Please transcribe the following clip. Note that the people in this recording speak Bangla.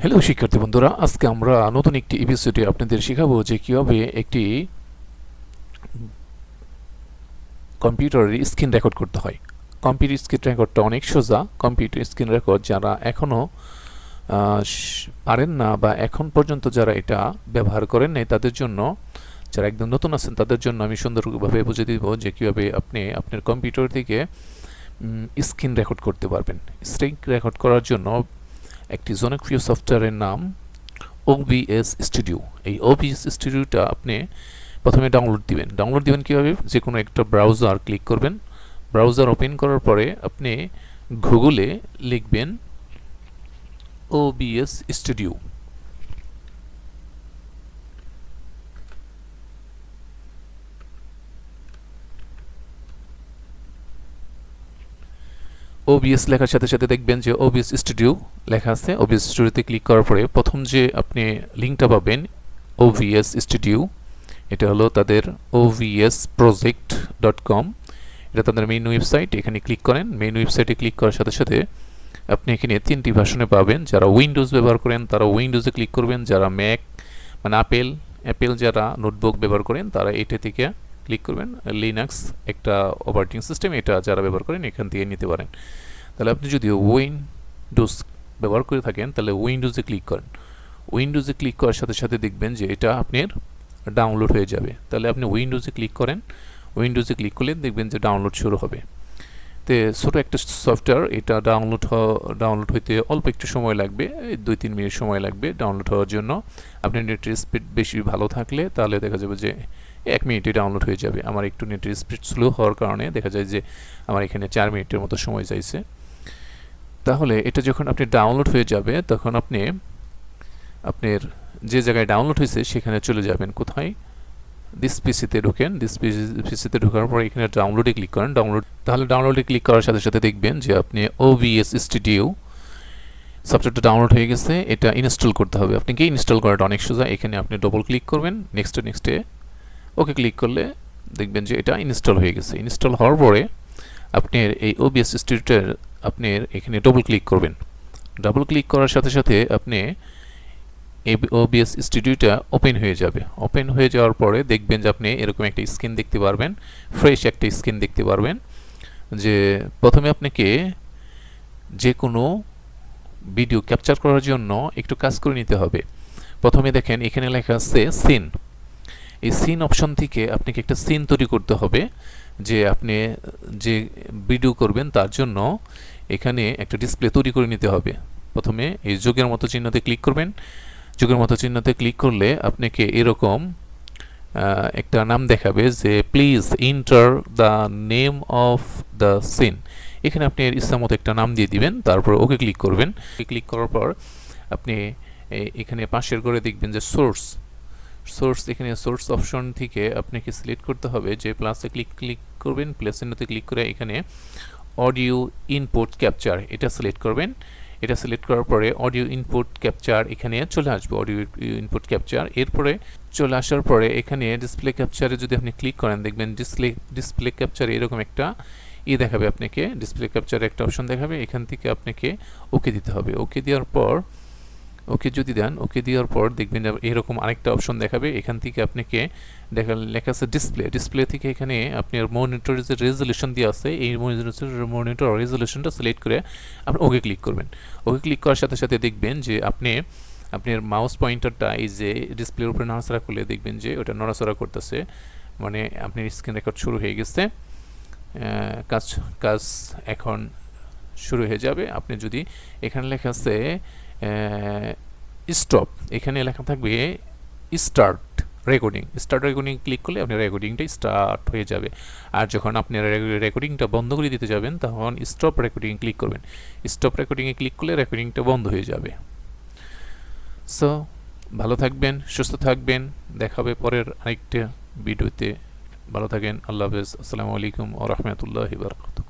হ্যালো শিক্ষার্থী বন্ধুরা, আজকে আমরা নতুন একটি এপিসোডে আপনাদের শেখাবো যে কীভাবে একটি কম্পিউটারের স্ক্রিন রেকর্ড করতে হয়। কম্পিউটার স্ক্রিন রেকর্ডটা অনেক সোজা। কম্পিউটার স্ক্রিন রেকর্ড যারা এখনও পারেন না বা এখন পর্যন্ত যারা এটা ব্যবহার করেন নাই তাদের জন্য, যারা একদম নতুন আছেন তাদের জন্য আমি সুন্দরভাবে বুঝিয়ে দিব যে কীভাবে আপনি আপনার কম্পিউটার থেকে স্ক্রিন রেকর্ড করতে পারবেন। স্ক্রিন রেকর্ড করার জন্য একটি জনপ্রিয় সফটওয়্যারের নাম OBS স্টুডিও। এই OBS স্টুডিওটা আপনি প্রথমে ডাউনলোড দিবেন কীভাবে? যে কোনো একটা ব্রাউজার ক্লিক করবেন, ব্রাউজার ওপেন করার পরে আপনি গুগলে লিখবেন OBS স্টুডিও। OBS লেখার সাথে সাথে দেখবেন যে OBS স্টুডিও লেখা আছে। OBS স্টুডিওতে ক্লিক করার পরে প্রথম যে আপনি লিঙ্কটা পাবেন OBS স্টুডিও, এটা হলো তাদের ovsproject.com, এটা তাদের মেইন ওয়েবসাইট। এখানে ক্লিক করেন। মেইন ওয়েবসাইটে ক্লিক করার সাথে সাথে আপনি এখানে 3টি ভার্সনে পাবেন। যারা উইন্ডোজ ব্যবহার করেন তারা উইন্ডোজে ক্লিক করবেন, যারা ম্যাক মানে অ্যাপেল যারা নোটবুক ব্যবহার করেন তারা এটা থেকে ক্লিক করবেন। লিনাক্স একটা অপারেটিং সিস্টেম, এটা যারা ব্যবহার করেন এখান থেকে নিতে পারেন। তাহলে আপনি যদি উইন্ডোজ ব্যবহার করে থাকেন তাহলে উইন্ডোজে ক্লিক করেন। উইন্ডোজে ক্লিক করার সাথে সাথে দেখবেন যে এটা আপনার ডাউনলোড হয়ে যাবে। তাহলে আপনি উইন্ডোজে ক্লিক করেন। উইন্ডোজে ক্লিক করলে দেখবেন যে ডাউনলোড শুরু হবে। তো ছোটো একটা সফটওয়্যার, এটা ডাউনলোড হইতে অল্প একটু সময় লাগবে, 2-3 মিনিট সময় লাগবে ডাউনলোড হওয়ার জন্য। আপনি নেটের স্পিড বেশি ভালো থাকলে তাহলে দেখা যাবে যে 1 মিনিটে ডাউনলোড হয়ে যাবে। আমার একটু নেটের স্পিড স্লো হওয়ার কারণে দেখা যায় যে আমার এখানে 4 মিনিটের মতো সময় চাইছে। তাহলে এটা যখন আপনি ডাউনলোড হয়ে যাবে তখন আপনি আপনার যে জায়গায় ডাউনলোড হয়েছে সেখানে চলে যাবেন। কোথায়? দিস পিসিতে ঢোকেন। দিস পিসিতে ঢোকার পর এখানে ডাউনলোডে ক্লিক করেন। তাহলে ডাউনলোডে ক্লিক করার সাথে সাথে দেখবেন যে আপনি OBS স্টুডিও সফটওয়্যারটা ডাউনলোড হয়ে গেছে। এটা ইনস্টল করতে হবে। আপনি কি ইনস্টল করাটা অনেক সোজা। এখানে আপনি ডবল ক্লিক করবেন, নেক্সটে ওকে ক্লিক করলে দেখবেন যে এটা ইনস্টল হয়ে গেছে। ইনস্টল হওয়ার পরে আপনার এই OBS স্টুডিওটার আপনার এখানে ডবল ক্লিক করবেন। ডবল ক্লিক করার সাথে সাথে আপনি OBS স্টুডিওটা ওপেন হয়ে যাবে। ওপেন হয়ে যাওয়ার পরে দেখবেন যে আপনি এরকম একটা স্ক্রিন দেখতে পারবেন, ফ্রেশ একটা স্ক্রিন দেখতে পারবেন। যে প্রথমে আপনাকে যে কোনো ভিডিও ক্যাপচার করার জন্য একটু কাজ করে নিতে হবে। প্রথমে দেখেন এখানে লেখা আছে সিন। এই সিন অপশন থেকে আপনাকে একটা সিন তৈরি করতে হবে, যে আপনি যে ভিডিও করবেন তার জন্য এখানে একটা ডিসপ্লে তৈরি করে নিতে হবে। প্রথমে এই যোগের মতো চিহ্নতে ক্লিক করবেন। যোগের মতো চিহ্নতে ক্লিক করলে আপনাকে এরকম একটা নাম দেখাবে যে please enter the name of the scene. এখানে আপনি ইচ্ছা মতো একটা নাম দিয়ে দিবেন, তারপর ওকে ক্লিক করবেন। ক্লিক করার পর আপনি এখানে পাশের ঘরে দেখবেন যে সোর্স এখানে সোর্স অপশন থেকে আপনাকে সিলেক্ট করতে হবে যে প্লাসে ক্লিক করবেন। প্লাস চিহ্নতে ক্লিক করে এখানে অডিও ইনপুট ক্যাপচার এটা সিলেক্ট করবেন। এটা সিলেক্ট করার পরে অডিও ইনপুট ক্যাপচার এখানে চলে আসবে। অডিও ইনপুট ক্যাপচার এরপরে চলে আসার পরে এখানে ডিসপ্লে ক্যাপচারে যদি আপনি ক্লিক করেন দেখবেন ডিসপ্লে ক্যাপচারে এরকম একটা দেখাবে। আপনাকে ডিসপ্লে ক্যাপচারে একটা অপশন দেখাবে, এখান থেকে আপনাকে ওকে দিতে হবে। ওকে দেওয়ার পর ওকে দেওয়ার পর দেখবেন এরকম আরেকটা অপশন দেখাবে। এখান থেকে আপনাকে লেখা আছে ডিসপ্লে থেকে এখানে আপনার মনিটরের যে রেজলিউশন দেওয়া আছে এই মনিটর রেজলিউশনটা সিলেক্ট করে আপনি ওকে ক্লিক করবেন। ওকে ক্লিক করার সাথে সাথে দেখবেন যে আপনার মাউস পয়েন্টারটা এই যে ডিসপ্লের উপরে নড়াচড়া করলে দেখবেন যে ওটা নড়াচড়া করতেছে, মানে আপনার স্ক্রিন রেকর্ড শুরু হয়ে গেছে। কাজ এখন শুরু হয়ে যাবে। আপনি যদি এখানে লেখা আছে স্টপ, এখানে লেখা থাকবে স্টার্ট রেকর্ডিং ক্লিক করলে আপনার রেকর্ডিংটা স্টার্ট হয়ে যাবে। আর যখন আপনি রেকর্ডিংটা বন্ধ করে দিতে যাবেন তখন স্টপ রেকর্ডিং ক্লিক করবেন। স্টপ রেকর্ডিংয়ে ক্লিক করলে রেকর্ডিংটা বন্ধ হয়ে যাবে। সো ভালো থাকবেন, সুস্থ থাকবেন, দেখা হবে পরের আরেকটা ভিডিওতে। ভালো থাকেন, আল্লাহ হাফেজ, আসসালামু আলাইকুম ওয়া রাহমাতুল্লাহি ওয়া বারাকাতুহু।